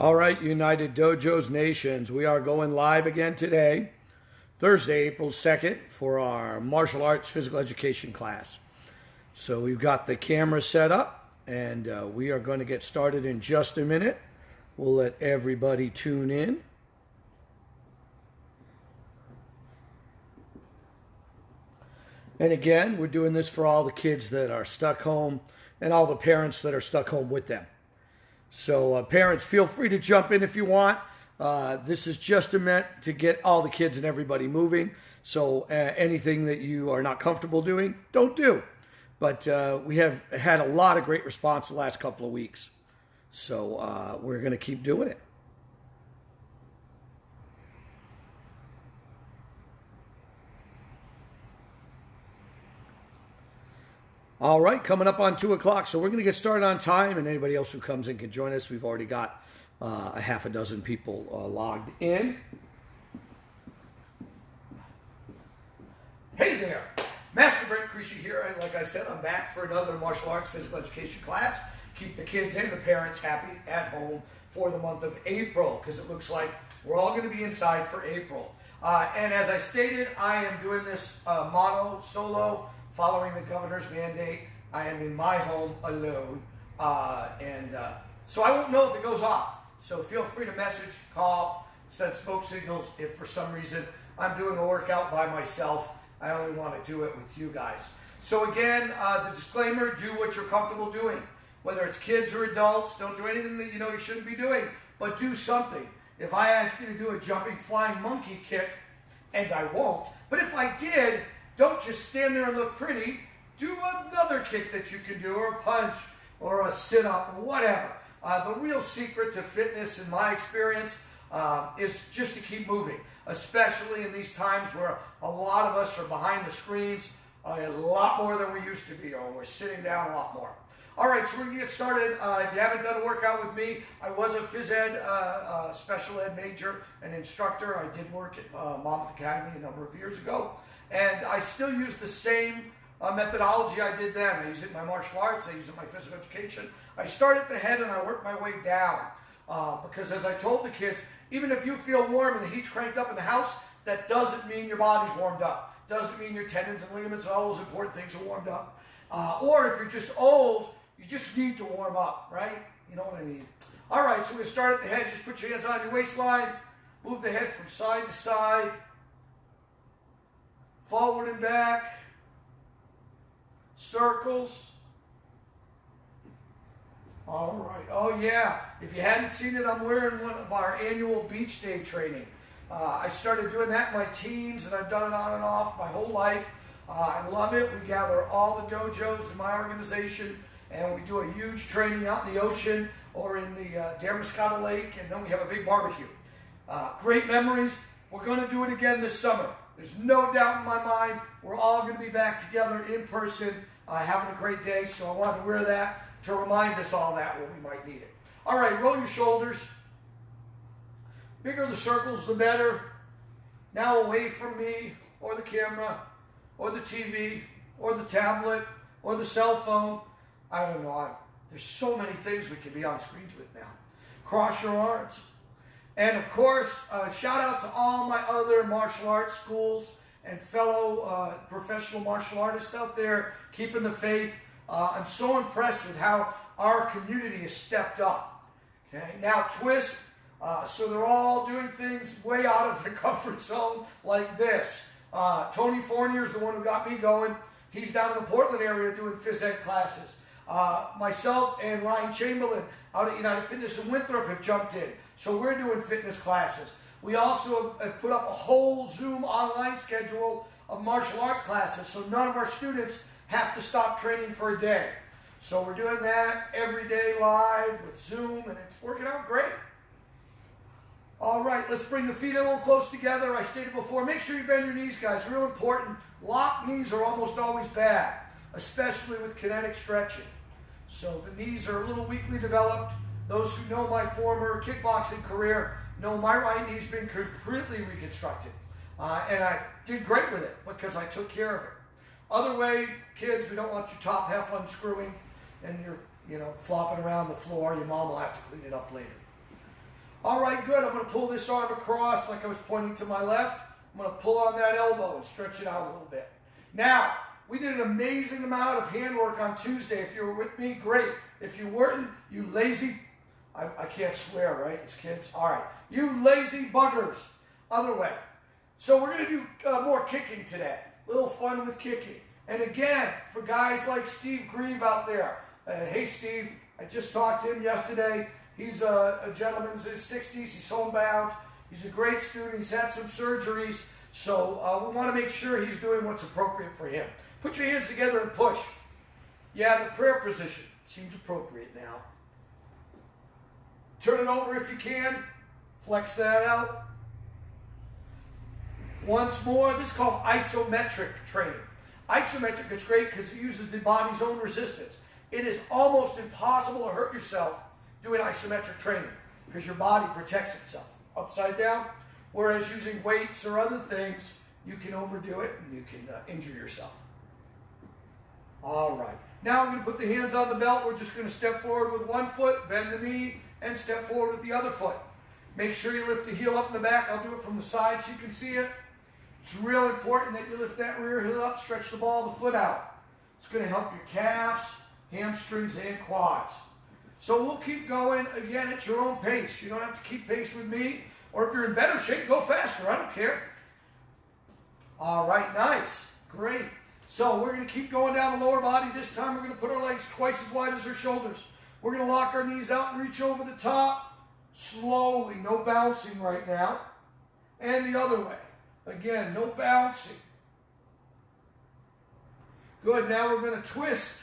All right, United Dojos Nations, we are going live again today, Thursday, April 2nd, for our martial arts physical education class. So we've got the camera set up, and we are going to get started in just a minute. We'll let everybody tune in. And again, we're doing this for all the kids that are stuck home and all the parents that are stuck home with them. So parents, feel free to jump in if you want. This is just meant to get all the kids and everybody moving. So anything that you are not comfortable doing, don't do. But we have had a lot of great response the last couple of weeks. So we're going to keep doing it. All right, coming up on 2 o'clock. So we're going to get started on time, and anybody else who comes in can join us. We've already got a half a dozen people logged in. Hey there, Master Brent Crisci here. And like I said, I'm back for another martial arts physical education class. Keep the kids and the parents happy at home for the month of April, because it looks like we're all going to be inside for April. And as I stated, I am doing this solo, following the governor's mandate. I am in my home alone. So I won't know if it goes off. So feel free to message, call, send smoke signals if for some reason I'm doing a workout by myself. I only want to do it with you guys. So again, the disclaimer, do what you're comfortable doing. Whether it's kids or adults, don't do anything that you know you shouldn't be doing, but do something. If I ask you to do a jumping flying monkey kick, and I won't, but if I did, don't just stand there and look pretty. Do another kick that you can do, or a punch, or a sit-up, or whatever. The real secret to fitness, in my experience, is just to keep moving, especially in these times where a lot of us are behind the screens a lot more than we used to be, or we're sitting down a lot more. All right, so we're going to get started. If you haven't done a workout with me, I was a phys ed, special ed major and instructor. I did work at Monmouth Academy a number of years ago. And I still use the same methodology I did then. I use it in my martial arts. I use it in my physical education. I start at the head and I work my way down. Because as I told the kids, even if you feel warm and the heat's cranked up in the house, that doesn't mean your body's warmed up. Doesn't mean your tendons and ligaments and all those important things are warmed up. Or if you're just old, you just need to warm up, right? You know what I mean? All right, so we're going to start at the head. Just put your hands on your waistline. Move the head from side to side. Forward and back. Circles. All right. Oh, yeah. If you hadn't seen it, I'm wearing one of our annual beach day training. I started doing that in my teens, and I've done it on and off my whole life. I love it. We gather all the dojos in my organization, and we do a huge training out in the ocean or in the Damariscotta Lake, and then we have a big barbecue. Great memories. We're going to do it again this summer. There's no doubt in my mind we're all going to be back together in person, having a great day, so I wanted to wear that to remind us all that when we might need it. All right, roll your shoulders. Bigger the circles, the better. Now away from me or the camera or the TV or the tablet or the cell phone. I don't know. There's so many things we can be on screens with now. Cross your arms. And of course, shout out to all my other martial arts schools and fellow professional martial artists out there keeping the faith. I'm so impressed with how our community has stepped up. Okay, now twist. So they're all doing things way out of their comfort zone like this. Tony Fournier is the one who got me going. He's down in the Portland area doing phys ed classes. Myself and Ryan Chamberlain out at United Fitness in Winthrop have jumped in. So we're doing fitness classes. We also have put up a whole Zoom online schedule of martial arts classes, so none of our students have to stop training for a day. So we're doing that every day live with Zoom, and it's working out great. All right, let's bring the feet a little close together. I stated before, make sure you bend your knees, guys. Real important. Locked knees are almost always bad, especially with kinetic stretching. So the knees are a little weakly developed. Those who know my former kickboxing career know my right knee's been completely reconstructed. And I did great with it because I took care of it. Other way, kids, we don't want your top half unscrewing and you're, flopping around the floor. Your mom will have to clean it up later. All right, good. I'm going to pull this arm across like I was pointing to my left. I'm going to pull on that elbow and stretch it out a little bit. Now, we did an amazing amount of handwork on Tuesday. If you were with me, great. If you weren't, you lazy, I can't swear, right? It's kids. All right. You lazy buggers. Other way. So we're going to do more kicking today. A little fun with kicking. And again, for guys like Steve Grieve out there. Hey, Steve, I just talked to him yesterday. He's a gentleman in his 60s. He's homebound. He's a great student. He's had some surgeries. So we want to make sure he's doing what's appropriate for him. Put your hands together and push. Yeah, the prayer position seems appropriate now. Turn it over if you can. Flex that out. Once more, this is called isometric training. Isometric is great because it uses the body's own resistance. It is almost impossible to hurt yourself doing isometric training because your body protects itself. Upside down, whereas using weights or other things, you can overdo it and you can injure yourself. All right. Now I'm going to put the hands on the belt. We're just going to step forward with one foot, bend the knee, and step forward with the other foot. Make sure you lift the heel up in the back. I'll do it from the side so you can see it. It's real important that you lift that rear heel up, stretch the ball of the foot out. It's going to help your calves, hamstrings, and quads. So we'll keep going, again, at your own pace. You don't have to keep pace with me. Or if you're in better shape, go faster. I don't care. All right, nice. Great. So we're going to keep going down the lower body. This time we're going to put our legs twice as wide as our shoulders. We're going to lock our knees out and reach over the top. Slowly, no bouncing right now. And the other way. Again, no bouncing. Good, now we're going to twist.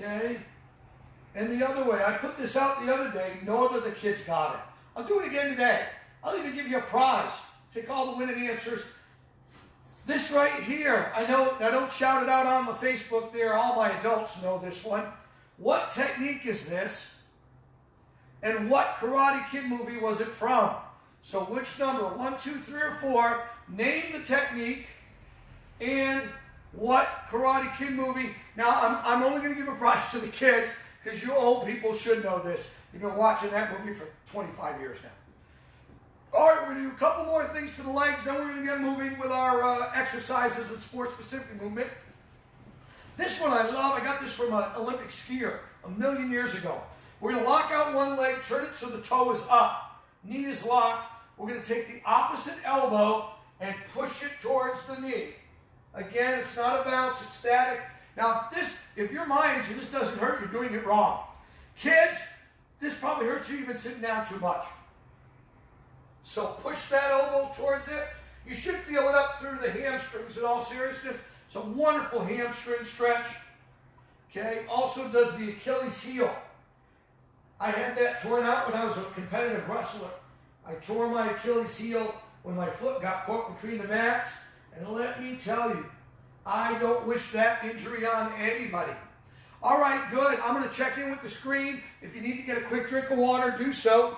Okay? And the other way. I put this out the other day. No other of the kids got it. I'll do it again today. I'll even give you a prize. Take all the winning answers. This right here, I know, now don't shout it out on the Facebook there. All my adults know this one. What technique is this? And what Karate Kid movie was it from? So which number, 1, 2, 3, or 4, name the technique and what Karate Kid movie. Now, I'm only going to give a prize to the kids because you old people should know this. You've been watching that movie for 25 years now. All right, we're going to do a couple more things for the legs, then we're going to get moving with our exercises and sport-specific movement. This one I love. I got this from an Olympic skier a million years ago. We're going to lock out one leg, turn it so the toe is up. Knee is locked. We're going to take the opposite elbow and push it towards the knee. Again, it's not a bounce, it's static. Now, if you're my age and this doesn't hurt, you're doing it wrong. Kids, this probably hurts you. You've been sitting down too much. So push that elbow towards it. You should feel it up through the hamstrings in all seriousness. It's a wonderful hamstring stretch. Okay, also does the Achilles heel. I had that torn out when I was a competitive wrestler. I tore my Achilles heel when my foot got caught between the mats. And let me tell you, I don't wish that injury on anybody. All right, good. I'm going to check in with the screen. If you need to get a quick drink of water, do so.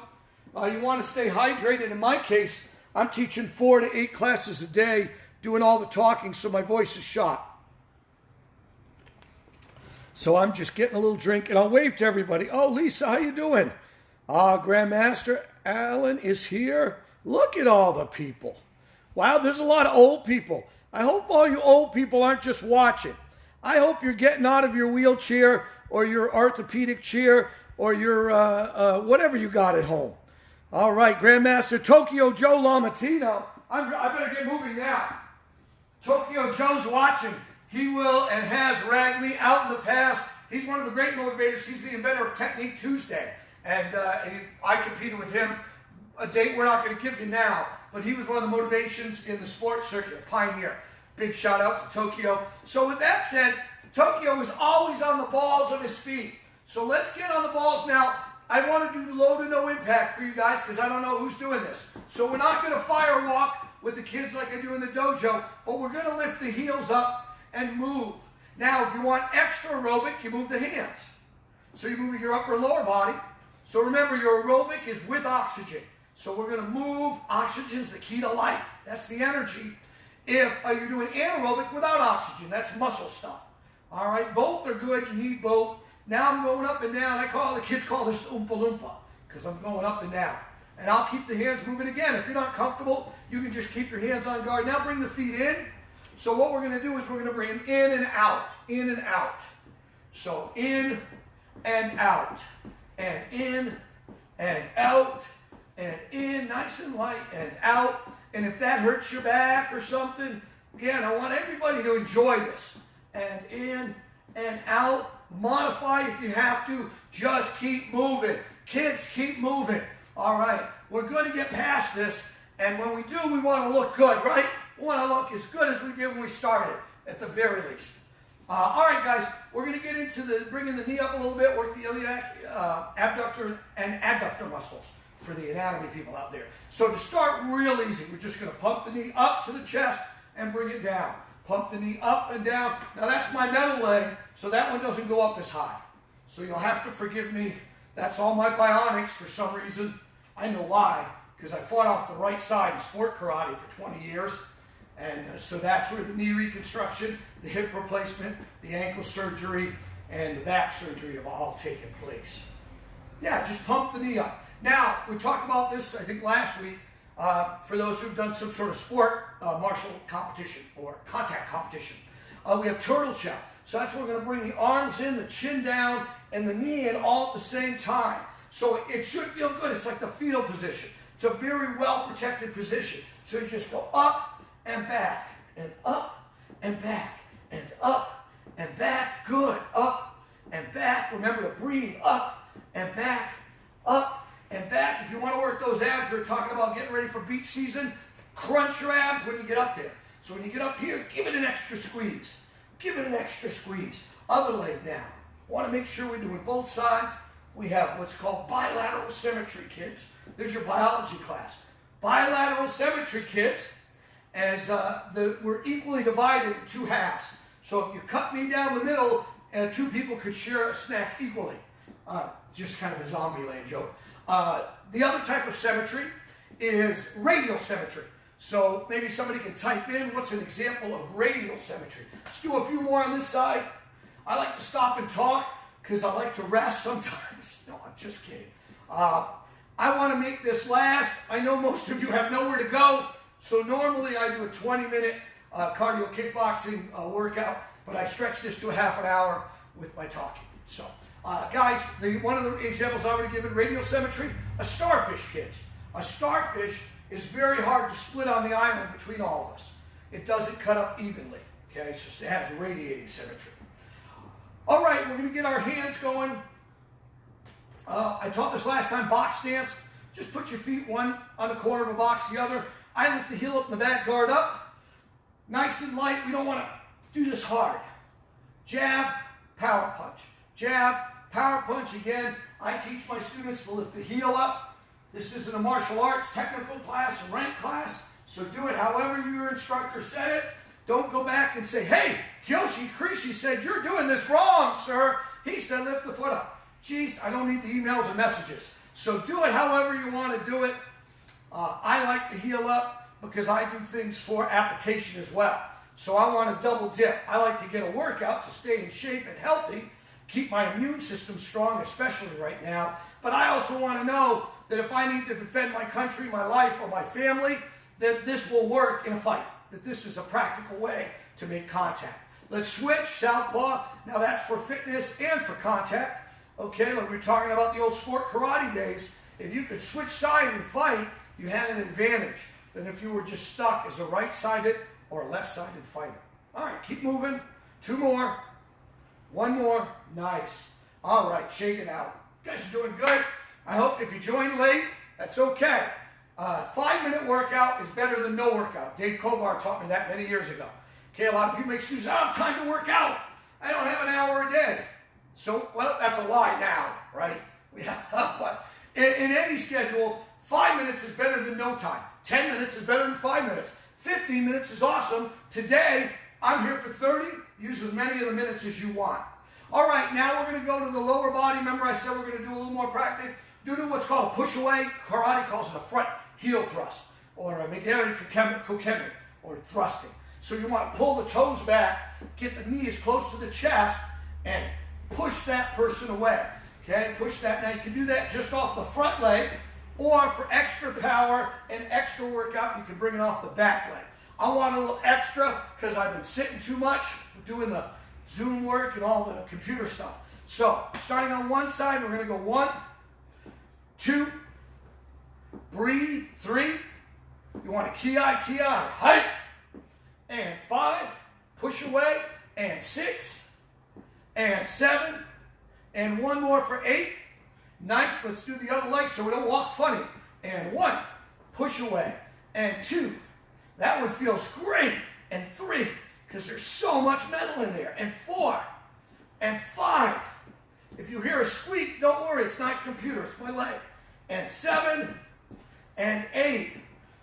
You want to stay hydrated. In my case, I'm teaching 4 to 8 classes a day, doing all the talking, so my voice is shot. So I'm just getting a little drink, and I'll wave to everybody. Oh, Lisa, how you doing? Grandmaster Alan is here. Look at all the people. Wow, there's a lot of old people. I hope all you old people aren't just watching. I hope you're getting out of your wheelchair or your orthopedic chair or your whatever you got at home. All right, Grandmaster Tokyo Joe Lamatino. I better get moving now. Tokyo Joe's watching. He will and has ragged me out in the past. He's one of the great motivators. He's the inventor of Technique Tuesday. And I competed with him. A date we're not going to give you now. But he was one of the motivations in the sports circuit, a pioneer. Big shout out to Tokyo. So with that said, Tokyo is always on the balls of his feet. So let's get on the balls now. I want to do low to no impact for you guys because I don't know who's doing this. So we're not going to fire walk with the kids like I do in the dojo, but we're going to lift the heels up and move. Now, if you want extra aerobic, you move the hands. So you're moving your upper and lower body. So remember, your aerobic is with oxygen. So we're going to move. Oxygen's the key to life. That's the energy. If you're doing anaerobic without oxygen, that's muscle stuff. All right, both are good. You need both. Now I'm going up and down. The kids call this Oompa Loompa. because I'm going up and down. And I'll keep the hands moving again. If you're not comfortable, you can just keep your hands on guard. Now bring the feet in. So what we're going to do is we're going to bring them in and out, in and out. So in and out, and in and out, and in, nice and light, and out. And if that hurts your back or something, again, I want everybody to enjoy this. And in and out. Modify if you have to. Just keep moving. Kids, keep moving. All right, we're going to get past this. And when we do, we want to look good, right? We want to look as good as we did when we started, at the very least. All right, guys, we're going to get into bringing the knee up a little bit, work the iliac, abductor, and adductor muscles for the anatomy people out there. So to start real easy, we're just going to pump the knee up to the chest and bring it down. Pump the knee up and down. Now that's my metal leg, so that one doesn't go up as high. So you'll have to forgive me. That's all my bionics for some reason. I know why, because I fought off the right side in sport karate for 20 years. And so that's where the knee reconstruction, the hip replacement, the ankle surgery, and the back surgery have all taken place. Yeah, just pump the knee up. Now, we talked about this, I think, last week. For those who've done some sort of sport, martial competition or contact competition. We have turtle shell. So that's where we're going to bring the arms in, the chin down, and the knee in all at the same time. So it should feel good. It's like the fetal position. It's a very well protected position. So you just go up and back, and up and back, and up and back. Good. Up and back. Remember to breathe. Up and back, up and back. If you want to work those abs, we're talking about getting ready for beach season. Crunch your abs when you get up there. So when you get up here, give it an extra squeeze. Give it an extra squeeze. Other leg down. Want to make sure we're doing both sides. We have what's called bilateral symmetry, kids. There's your biology class. Bilateral symmetry, kids, as we're equally divided in two halves. So if you cut me down the middle, two people could share a snack equally. Just kind of a zombie land joke. The other type of symmetry is radial symmetry. So maybe somebody can type in what's an example of radial symmetry. Let's do a few more on this side. I like to stop and talk because I like to rest sometimes. No, I'm just kidding. I want to make this last. I know most of you have nowhere to go, so normally I do a 20-minute cardio kickboxing workout, but I stretch this to a half an hour with my talking. So, guys, one of the examples I would have given, radial symmetry, a starfish, kids. A starfish is very hard to split on the island between all of us. It doesn't cut up evenly, okay? It's just, it has radiating symmetry. All right, we're going to get our hands going. I taught this last time, box stance. Just put your feet one on the corner of a box, the other. I lift the heel up in the back, guard up. Nice and light. We don't want to do this hard. Jab, power punch. Jab, power punch. Again, I teach my students to lift the heel up. This isn't a martial arts technical class or rank class, so do it however your instructor said it. Don't go back and say, hey, Kyoshi Crisci said you're doing this wrong, sir. He said lift the foot up. Geez, I don't need the emails and messages. So do it however you want to do it. I like the heel up because I do things for application as well. So I want to double dip. I like to get a workout to stay in shape and healthy, keep my immune system strong, especially right now. But I also want to know that if I need to defend my country, my life, or my family, that this will work in a fight, that this is a practical way to make contact. Let's switch, southpaw. Now that's for fitness and for contact. Okay, like we were talking about the old sport karate days. If you could switch side and fight, you had an advantage than if you were just stuck as a right-sided or a left-sided fighter. All right, keep moving. Two more. One more. Nice. All right, shake it out. You guys are doing good. I hope if you joined late, that's okay. 5-minute workout is better than no workout. Dave Kovar taught me that many years ago. Okay, a lot of people make excuses. I don't have time to work out. I don't have an hour a day. So, well, that's a lie now, right? But in any schedule, 5 minutes is better than no time. 10 minutes is better than 5 minutes. 15 minutes is awesome. Today, I'm here for 30. Use as many of the minutes as you want. All right, now we're going to go to the lower body. Remember I said we're going to do a little more practice? Do what's called a push-away. Karate calls it a front heel thrust, or a megari kokemi, or thrusting. So you want to pull the toes back, get the knee as close to the chest, and push that person away. Okay, push that. Now you can do that just off the front leg, or for extra power and extra workout, you can bring it off the back leg. I want a little extra because I've been sitting too much, doing the Zoom work and all the computer stuff. So, starting on one side, we're going to go 1, 2, breathe, 3. You want to ki, height, and 5, push away, and 6, and 7, and one more for 8. Nice, let's do the other leg so we don't walk funny. And 1, push away, and 2. That one feels great. And 3, because there's so much metal in there. And 4, and 5. If you hear a squeak, don't worry, it's not your computer, it's my leg. And 7, and 8.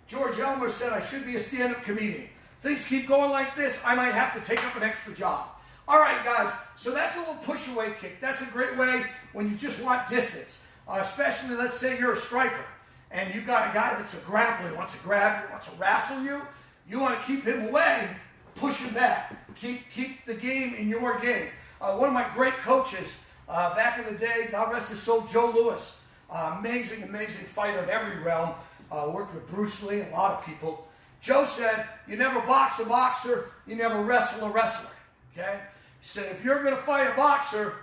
George Elmer said I should be a stand-up comedian. Things keep going like this, I might have to take up an extra job. All right, guys, so that's a little push-away kick. That's a great way when you just want distance, especially, let's say you're a striker, and you've got a guy that's a grappler, who wants to grab you, wants to wrestle you. You want to keep him away, push him back. Keep the game in your game. One of my great coaches back in the day, God rest his soul, Joe Louis, amazing fighter in every realm, worked with Bruce Lee and a lot of people. Joe said, you never box a boxer, you never wrestle a wrestler, okay? He said, if you're going to fight a boxer,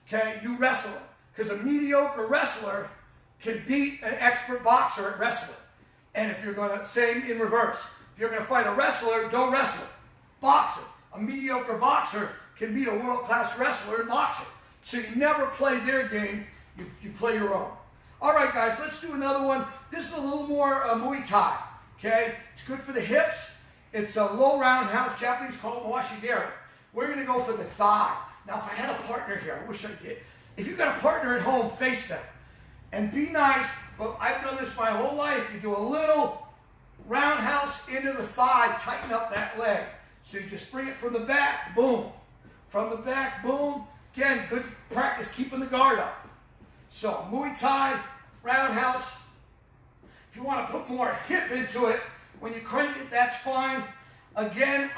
okay, you wrestle him. Because a mediocre wrestler can beat an expert boxer at wrestling. And if you're going to, same in reverse, if you're going to fight a wrestler, don't wrestle him. Box him. A mediocre boxer can beat a world-class wrestler in boxing. So you never play their game, you play your own. All right, guys, let's do another one. This is a little more Muay Thai, okay? It's good for the hips. It's a low roundhouse. Japanese call it Mawashigeri. We're going to go for the thigh. Now, if I had a partner here, I wish I did. If you've got a partner at home, face them. And be nice, but I've done this my whole life. You do a little roundhouse into the thigh, tighten up that leg. So you just bring it from the back, boom. From the back, boom. Again, good practice keeping the guard up. So, Muay Thai, roundhouse. If you want to put more hip into it, when you crank it, that's fine. Again,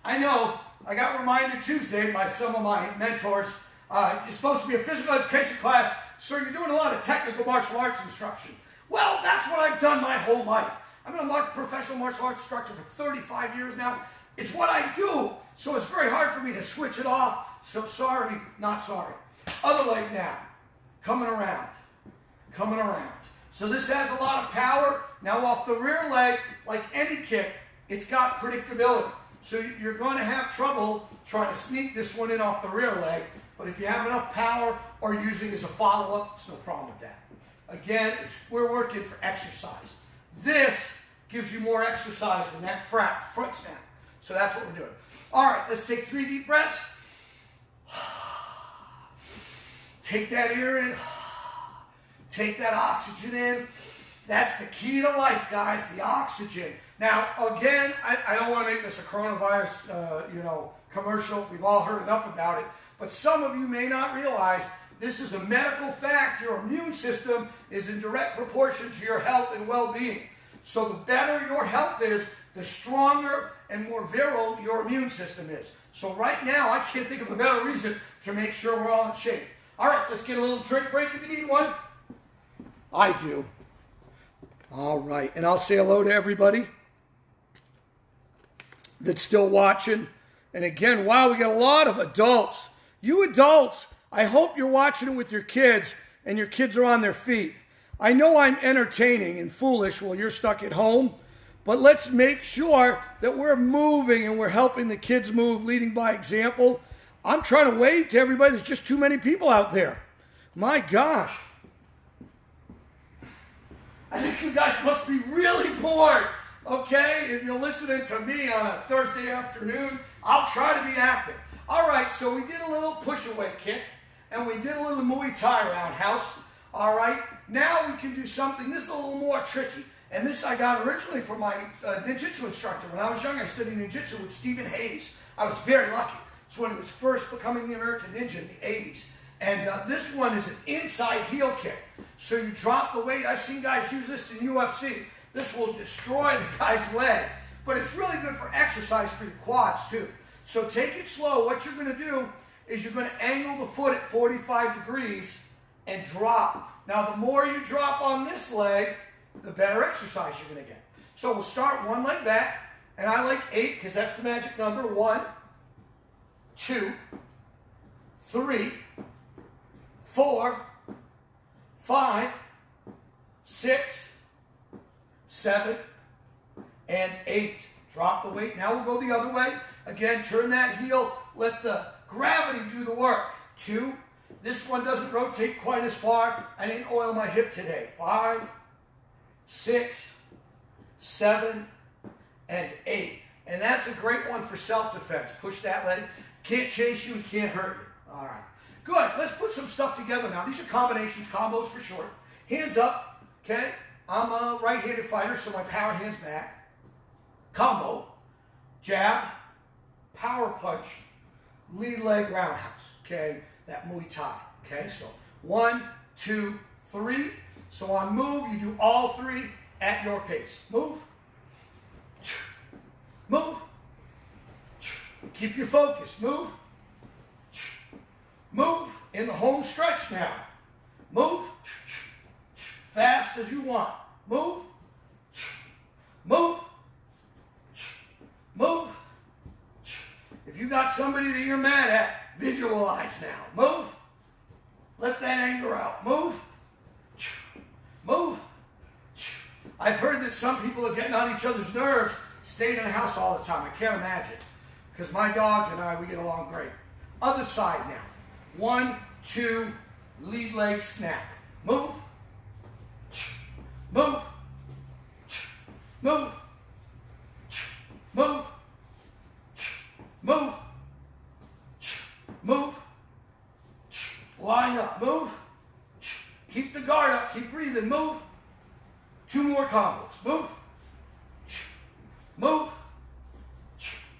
I know, I got reminded Tuesday by some of my mentors, you're supposed to be a physical education class, so you're doing a lot of technical martial arts instruction. Well, that's what I've done my whole life. I've been a professional martial arts instructor for 35 years now. It's what I do, so it's very hard for me to switch it off. So sorry, not sorry. Other leg now, coming around. So this has a lot of power. Now off the rear leg, like any kick, it's got predictability. So you're going to have trouble trying to sneak this one in off the rear leg, but if you have enough power or using as a follow-up, it's no problem with that. Again, we're working for exercise. This gives you more exercise than that front snap. So that's what we're doing. All right, let's take 3 deep breaths. Take that air in. Take that oxygen in. That's the key to life, guys, the oxygen. Now, again, I don't want to make this a coronavirus, commercial. We've all heard enough about it. But some of you may not realize this is a medical fact. Your immune system is in direct proportion to your health and well-being. So the better your health is, the stronger and more virile your immune system is. So right now, I can't think of a better reason to make sure we're all in shape. All right, let's get a little drink break if you need one. I do. All right, and I'll say hello to everybody that's still watching. And again, wow, we got a lot of adults. You adults, I hope you're watching it with your kids and your kids are on their feet. I know I'm entertaining and foolish while you're stuck at home, but let's make sure that we're moving and we're helping the kids move, leading by example. I'm trying to wave to everybody. There's just too many people out there. My gosh. I think you guys must be really bored, okay? If you're listening to me on a Thursday afternoon, I'll try to be active. All right, so we did a little push-away kick, and we did a little Muay Thai roundhouse. All right, now we can do something. This is a little more tricky, and this I got originally from my ninjutsu instructor. When I was young, I studied ninjutsu with Stephen Hayes. I was very lucky. It's when he was first becoming the American Ninja in the 80s. And this one is an inside heel kick. So you drop the weight. I've seen guys use this in UFC. This will destroy the guy's leg. But it's really good for exercise for your quads too. So take it slow. What you're going to do is you're going to angle the foot at 45 degrees and drop. Now, the more you drop on this leg, the better exercise you're going to get. So we'll start one leg back, and I like 8 because that's the magic number. 1, 2, 3, 4, 5, 6, 7, and 8. Drop the weight. Now we'll go the other way. Again, turn that heel. Let the gravity do the work. 2. This one doesn't rotate quite as far. I didn't oil my hip today. 5, 6, 7, and 8. And that's a great one for self-defense. Push that leg. Can't chase you. He can't hurt you. All right. Good. Let's put some stuff together now. These are combinations, combos for short. Hands up. Okay. I'm a right-handed fighter, so my power hand's back. Combo, jab, power punch, lead leg roundhouse, okay? That Muay Thai, okay? So 1, 2, 3. So on move, you do all 3 at your pace. Move, move, keep your focus. Move, move in the home stretch now. Move, fast as you want. Move, move, move. If you got somebody that you're mad at, visualize now. Move. Let that anger out. Move. Move. I've heard that some people are getting on each other's nerves, staying in the house all the time. I can't imagine. Because my dogs and I, we get along great. Other side now. 1, 2, lead leg snap. Move. Move. Move. Move. Move. Move. Line up. Move. Keep the guard up. Keep breathing. Move. 2 more combos. Move. Move.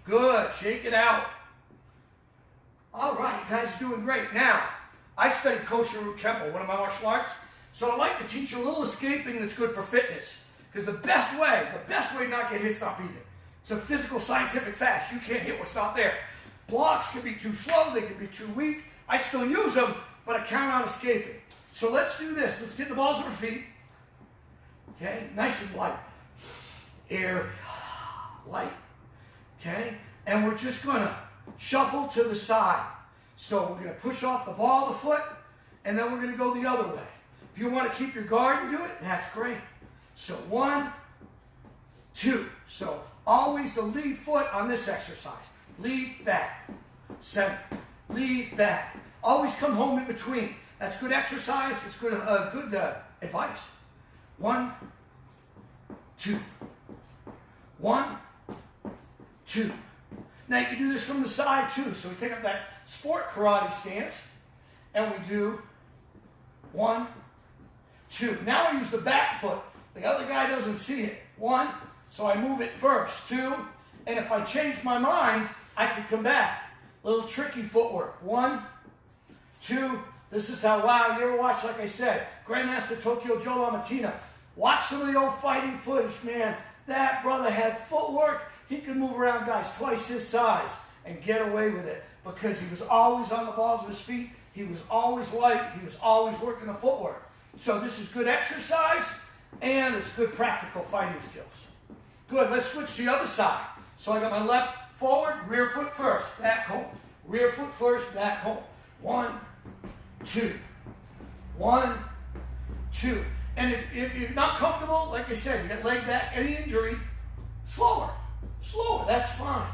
Good. Shake it out. All right, you guys are doing great. Now, I studied kosher root Kempo, one of my martial arts, so I like to teach you a little escaping that's good for fitness. Because the best way to not get hit is not be there. It's a physical, scientific fact. You can't hit what's not there. Blocks can be too slow. They can be too weak. I still use them, but I count on escaping. So let's do this. Let's get the balls of our feet. Okay, nice and light. Airy, light. Okay, and we're just going to shuffle to the side. So we're going to push off the ball of the foot, and then we're going to go the other way. If you want to keep your guard and do it, that's great. So 1, 2. So always the lead foot on this exercise. Lead back, center, lead back. Always come home in between. That's good exercise. It's good advice. 1, 2. 1, 2. Now you can do this from the side too. So we take up that sport karate stance and we do 1, 2. Now I use the back foot. The other guy doesn't see it. 1, so I move it first. 2, and if I change my mind, I can come back. A little tricky footwork. 1, 2. This is how, wow, you ever watch, like I said, Grandmaster Tokyo Joe LaMattina. Watch some of the old fighting footage, man. That brother had footwork. He could move around guys twice his size and get away with it because he was always on the balls of his feet. He was always light. He was always working the footwork. So this is good exercise and it's good practical fighting skills. Good, let's switch to the other side. So I got my left forward, rear foot first, back home. Rear foot first, back home. 1, 2. 1, 2. And if you're not comfortable, like I said, you got leg back, any injury, slower. Slower, that's fine.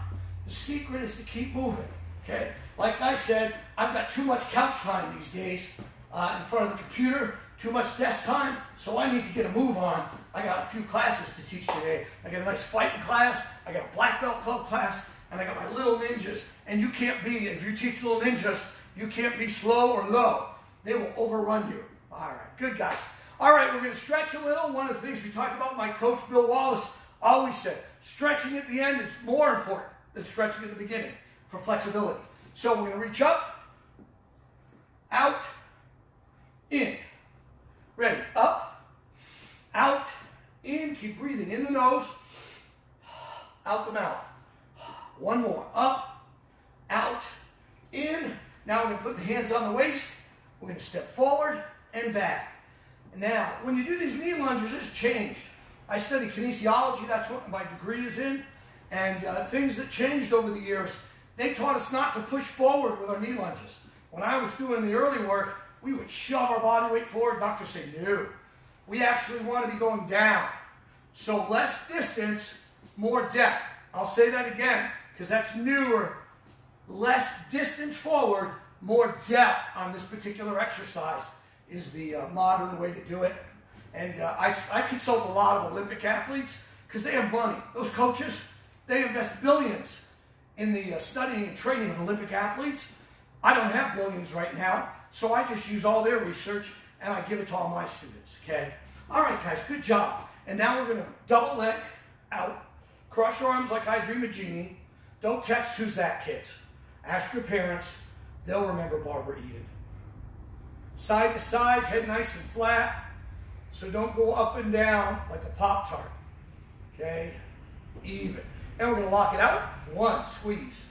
The secret is to keep moving, okay? Like I said, I've got too much couch time these days in front of the computer, too much desk time, so I need to get a move on. I got a few classes to teach today. I got a nice fighting class, I got a black belt club class, and I got my little ninjas. And you can't be, if you teach little ninjas, you can't be slow or low. They will overrun you. All right, good guys. All right, we're going to stretch a little. One of the things we talked about, my coach Bill Wallace always said, stretching at the end is more important than stretching at the beginning for flexibility. So we're going to reach up, out, in. Ready? Up, out, in. Keep breathing in the nose, out the mouth. One more. Up, out, in. Now we're going to put the hands on the waist. We're going to step forward and back. Now, when you do these knee lunges, it's changed. I study kinesiology, that's what my degree is in, and things that changed over the years, they taught us not to push forward with our knee lunges. When I was doing the early work, we would shove our body weight forward. Doctors say, no. We actually want to be going down. So less distance, more depth. I'll say that again, because that's newer. Less distance forward, more depth on this particular exercise is the modern way to do it. And I consult a lot of Olympic athletes because they have money. Those coaches, they invest billions in the studying and training of Olympic athletes. I don't have billions right now, so I just use all their research and I give it to all my students, okay? All right, guys, good job. And now we're going to double leg out. Cross your arms like I dream a genie. Don't text, who's that, kids? Ask your parents. They'll remember Barbara Eden. Side to side, head nice and flat. So don't go up and down like a Pop-Tart. Okay? Even. And we're going to lock it out. One, squeeze.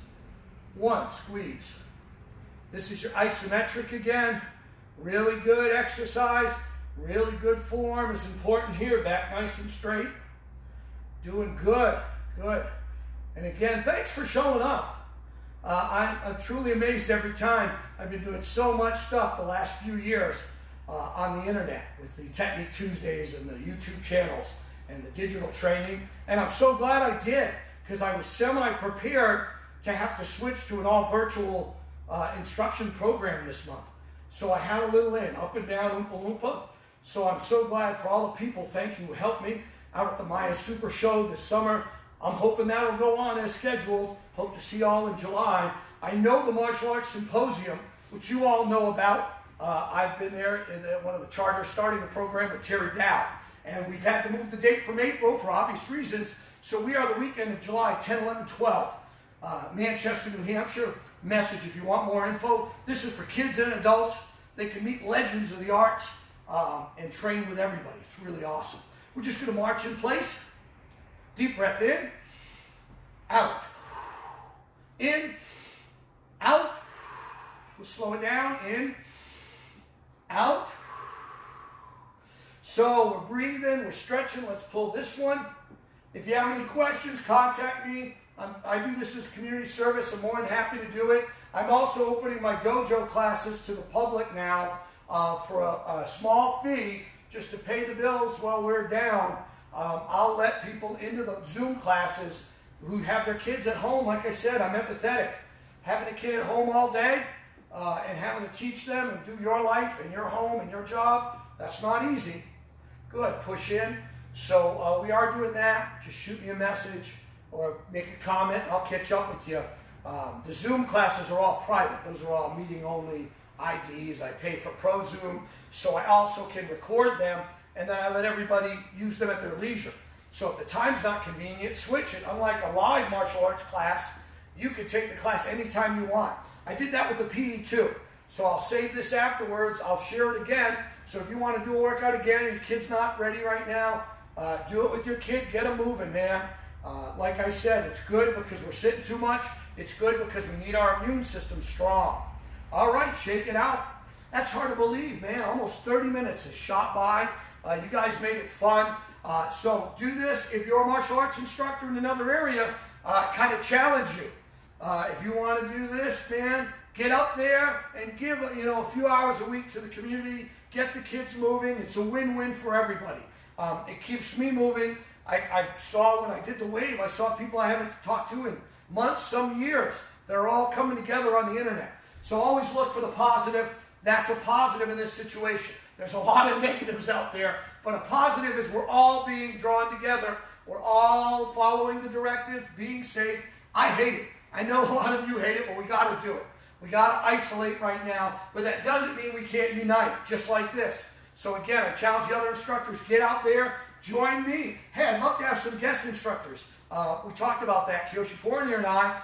One, squeeze. This is your isometric again. Really good exercise. Really good form is important here. Back nice and straight. Doing good. Good. And again, thanks for showing up. I'm truly amazed every time. I've been doing so much stuff the last few years on the internet with the Technique Tuesdays and the YouTube channels and the digital training. And I'm so glad I did, because I was semi-prepared to have to switch to an all-virtual instruction program this month. So I had a little in, up and down, Oompa Loompa. So I'm so glad for all the people, thank you, who helped me out at the Maya Super Show this summer. I'm hoping that'll go on as scheduled. Hope to see you all in July. I know the Martial Arts Symposium, which you all know about. I've been there in one of the charters starting the program with Terry Dow. And we've had to move the date from April for obvious reasons. So we are the weekend of July 10, 11, 12. Manchester, New Hampshire. Message if you want more info. This is for kids and adults. They can meet legends of the arts and train with everybody. It's really awesome. We're just going to march in place. Deep breath in, out, in, out. We'll slow it down, in, out. So we're breathing, we're stretching. Let's pull this one. If you have any questions, contact me. I do this as community service. I'm more than happy to do it. I'm also opening my dojo classes to the public now for a small fee just to pay the bills while we're down. I'll let people into the Zoom classes who have their kids at home. Like I said, I'm empathetic. Having a kid at home all day and having to teach them and do your life and your home and your job, that's not easy. Good, push in. So we are doing that. Just shoot me a message or make a comment. I'll catch up with you. The Zoom classes are all private. Those are all meeting only IDs. I pay for Pro Zoom, so I also can record them, and then I let everybody use them at their leisure. So if the time's not convenient, switch it. Unlike a live martial arts class, you can take the class anytime you want. I did that with the PE too. So I'll save this afterwards. I'll share it again. So if you want to do a workout again and your kid's not ready right now, do it with your kid. Get them moving, man. Like I said, it's good because we're sitting too much. It's good because we need our immune system strong. All right, shake it out. That's hard to believe, man. Almost 30 minutes has shot by. You guys made it fun. So do this. If you're a martial arts instructor in another area, kind of challenge you. If you want to do this, man, get up there and give a few hours a week to the community. Get the kids moving. It's a win-win for everybody. It keeps me moving. I saw when I did the wave, I saw people I haven't talked to in months, some years. They're all coming together on the internet. So always look for the positive. That's a positive in this situation. There's a lot of negatives out there, but a positive is we're all being drawn together. We're all following the directives, being safe. I hate it. I know a lot of you hate it, but we got to do it. We got to isolate right now, but that doesn't mean we can't unite, just like this. So again, I challenge the other instructors, get out there, join me. Hey, I'd love to have some guest instructors. We talked about that, Kiyoshi Fournier and I,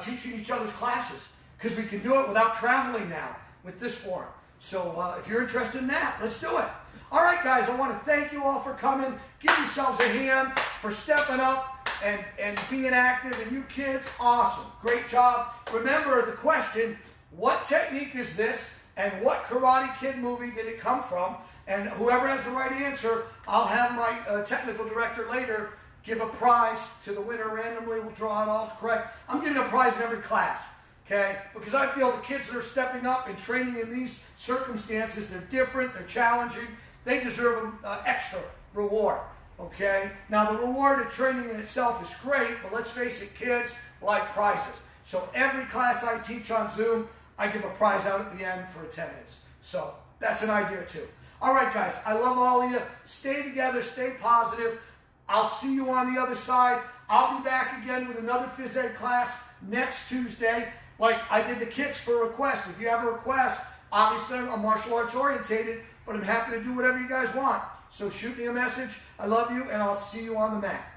teaching each other's classes, because we can do it without traveling now with this forum. So if you're interested in that, let's do it. All right, guys, I want to thank you all for coming. Give yourselves a hand for stepping up and being active. And you kids, awesome. Great job. Remember the question, what technique is this? and what Karate Kid movie did it come from? And whoever has the right answer, I'll have my technical director later give a prize to the winner randomly. We'll draw it all correct. I'm giving a prize in every class, okay? Because I feel the kids that are stepping up and training in these circumstances, they're different, they're challenging, they deserve an extra reward, okay? Now, the reward of training in itself is great, but let's face it, kids like prizes. So every class I teach on Zoom, I give a prize out at the end for attendance. So that's an idea too. All right, guys, I love all of you. Stay together, stay positive. I'll see you on the other side. I'll be back again with another phys ed class next Tuesday. Like I did the kicks for a request. If you have a request, obviously I'm martial arts orientated, but I'm happy to do whatever you guys want. So shoot me a message. I love you, and I'll see you on the mat.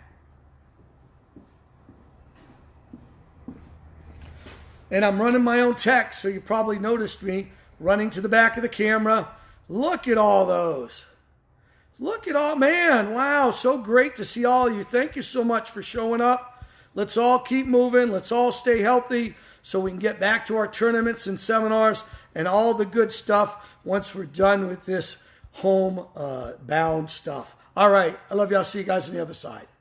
And I'm running my own text, so you probably noticed me running to the back of the camera. Look at all those. Look at all, man, wow, so great to see all of you. Thank you so much for showing up. Let's all keep moving. Let's all stay healthy so we can get back to our tournaments and seminars and all the good stuff once we're done with this home bound stuff. All right, I love you. I'll see you guys on the other side.